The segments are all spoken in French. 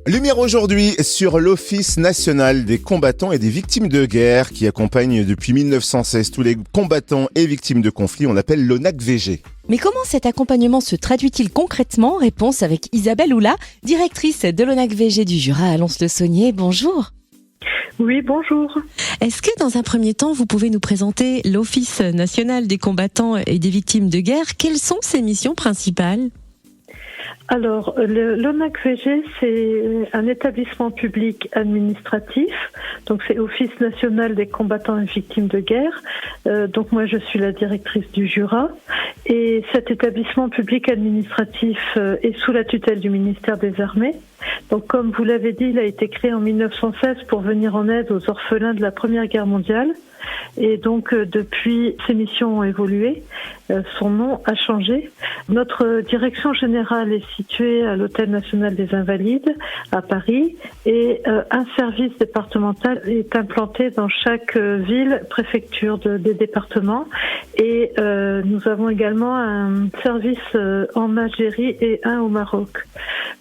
Lumière aujourd'hui sur l'Office national des combattants et des victimes de guerre qui accompagne depuis 1916 tous les combattants et victimes de conflits. On l'appelle l'ONAC-VG. Mais comment cet accompagnement se traduit-il concrètement ? Réponse avec Isabelle Oula, directrice de l'ONAC-VG du Jura à Lons-le-Saunier. Bonjour. Oui, bonjour. Est-ce que dans un premier temps, vous pouvez nous présenter l'Office national des combattants et des victimes de guerre ? Quelles sont ses missions principales ? Alors, l'ONAC-VG, c'est un établissement public administratif. Donc, c'est Office national des combattants et victimes de guerre. Donc, moi, je suis la directrice du Jura. Et cet établissement public administratif est sous la tutelle du ministère des Armées. Donc, comme vous l'avez dit, il a été créé en 1916 pour venir en aide aux orphelins de la Première Guerre mondiale. Et donc, depuis, ses missions ont évolué. Son nom a changé. Notre direction générale est située à l'Hôtel National des Invalides, à Paris. Et un service départemental est implanté dans chaque ville, préfecture des départements. Et nous avons également un service en Algérie et un au Maroc.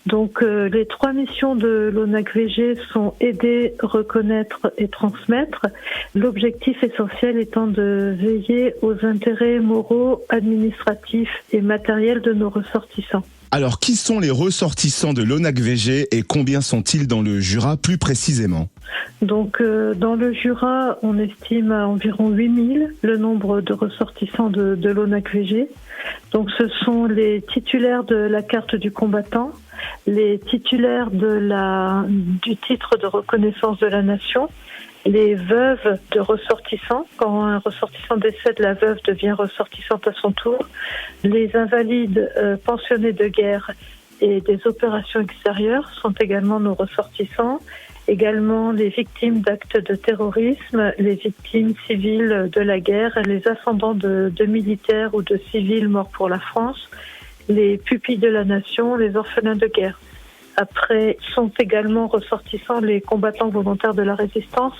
Donc, les trois missions de l'ONAC-VG sont aider, reconnaître et transmettre. L'objectif essentiel étant de veiller aux intérêts moraux, administratifs et matériels de nos ressortissants. Alors, qui sont les ressortissants de l'ONAC-VG et combien sont-ils dans le Jura plus précisément ? Donc, dans le Jura, on estime à environ 8000 le nombre de ressortissants de l'ONAC-VG. Donc, ce sont les titulaires de la carte du combattant, les titulaires du titre de reconnaissance de la nation, les veuves de ressortissants, quand un ressortissant décède, la veuve devient ressortissante à son tour, les invalides pensionnés de guerre et des opérations extérieures sont également nos ressortissants, également les victimes d'actes de terrorisme, les victimes civiles de la guerre, les ascendants de militaires ou de civils morts pour la France, les pupilles de la nation, les orphelins de guerre. Après, sont également ressortissants les combattants volontaires de la résistance,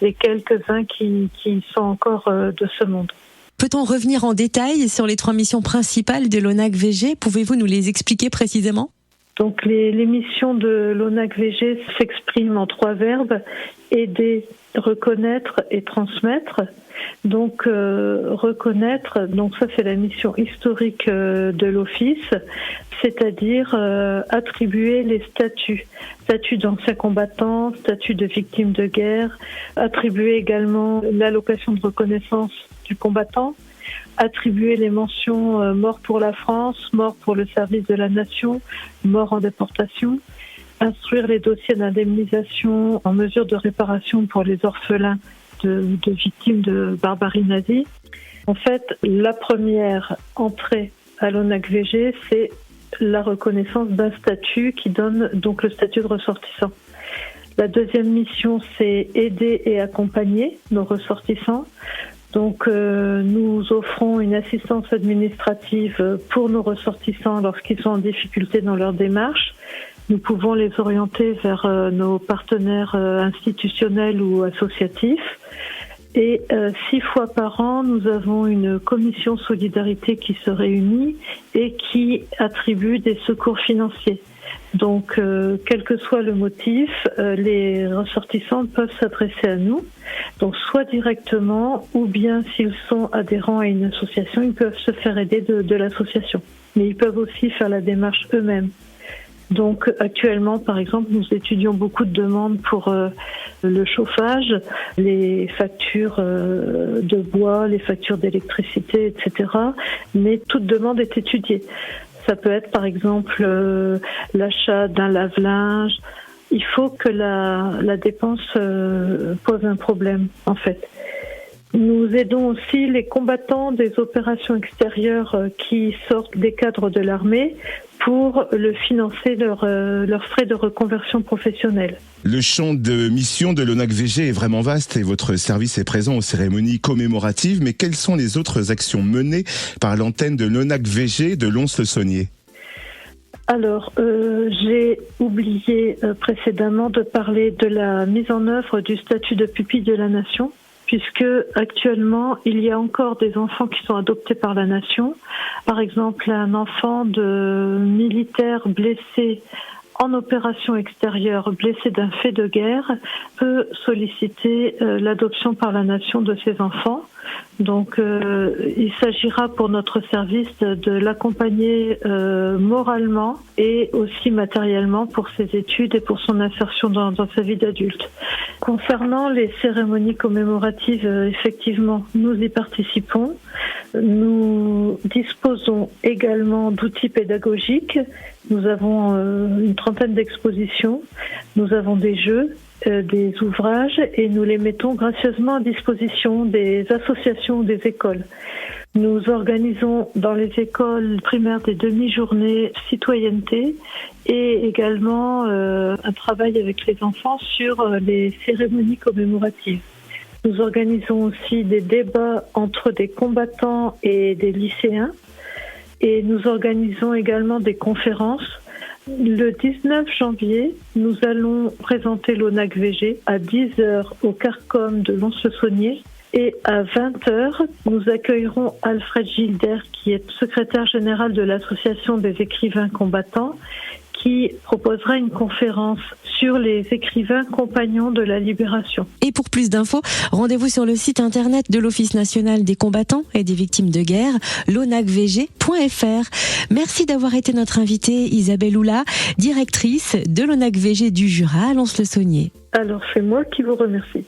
les quelques-uns qui sont encore de ce monde. Peut-on revenir en détail sur les trois missions principales de l'ONAC-VG ? Pouvez-vous nous les expliquer précisément ? Donc, les missions de l'ONAC-VG s'expriment en trois verbes: aider, reconnaître et transmettre. Donc, reconnaître, donc ça c'est la mission historique de l'Office, c'est-à-dire attribuer les statuts d'anciens combattants, statuts de victimes de guerre, attribuer également l'allocation de reconnaissance du combattant, attribuer les mentions mort pour la France, mort pour le service de la nation, mort en déportation, instruire les dossiers d'indemnisation en mesure de réparation pour les orphelins de victimes de barbarie nazie. En fait, la première entrée à l'ONAC-VG, c'est la reconnaissance d'un statut qui donne donc le statut de ressortissant. La deuxième mission, c'est aider et accompagner nos ressortissants. Donc, nous offrons une assistance administrative pour nos ressortissants lorsqu'ils sont en difficulté dans leur démarche. Nous pouvons les orienter vers nos partenaires institutionnels ou associatifs. Et 6 fois par an, nous avons une commission solidarité qui se réunit et qui attribue des secours financiers. Donc, quel que soit le motif, les ressortissants peuvent s'adresser à nous. Donc, soit directement, ou bien s'ils sont adhérents à une association, ils peuvent se faire aider de l'association. Mais ils peuvent aussi faire la démarche eux-mêmes. Donc actuellement, par exemple, nous étudions beaucoup de demandes pour le chauffage, les factures de bois, les factures d'électricité, etc. Mais toute demande est étudiée. Ça peut être par exemple l'achat d'un lave-linge. Il faut que la dépense pose un problème, en fait. Nous aidons aussi les combattants des opérations extérieures qui sortent des cadres de l'armée pour financer leurs frais de reconversion professionnelle. Le champ de mission de l'ONAC-VG est vraiment vaste et votre service est présent aux cérémonies commémoratives. Mais quelles sont les autres actions menées par l'antenne de l'ONAC-VG de Lons-le-Saunier ? Alors, j'ai oublié précédemment de parler de la mise en œuvre du statut de pupille de la nation, puisque actuellement, il y a encore des enfants qui sont adoptés par la nation. Par exemple, un enfant de militaire blessé en opération extérieure blessé d'un fait de guerre peut solliciter l'adoption par la nation de ses enfants. Donc il s'agira pour notre service de l'accompagner moralement et aussi matériellement pour ses études et pour son insertion dans sa vie d'adulte. Concernant les cérémonies commémoratives, effectivement, nous y participons. Nous disposons également d'outils pédagogiques. Nous avons une trentaine d'expositions. Nous avons des jeux, des ouvrages et nous les mettons gracieusement à disposition des associations ou des écoles. Nous organisons dans les écoles primaires des demi-journées citoyenneté et également un travail avec les enfants sur les cérémonies commémoratives. Nous organisons aussi des débats entre des combattants et des lycéens et nous organisons également des conférences. Le 19 janvier, nous allons présenter l'ONAC-VG à 10h au Carcom de Lons-le-Saunier et à 20h, nous accueillerons Alfred Gilder qui est secrétaire général de l'Association des écrivains combattants qui proposera une conférence sur les écrivains compagnons de la Libération. Et pour plus d'infos, rendez-vous sur le site internet de l'Office national des combattants et des victimes de guerre, lonacvg.fr. Merci d'avoir été notre invitée Isabelle Oula, directrice de l'ONAC-VG du Jura à Lons-le-Saunier. Alors c'est moi qui vous remercie.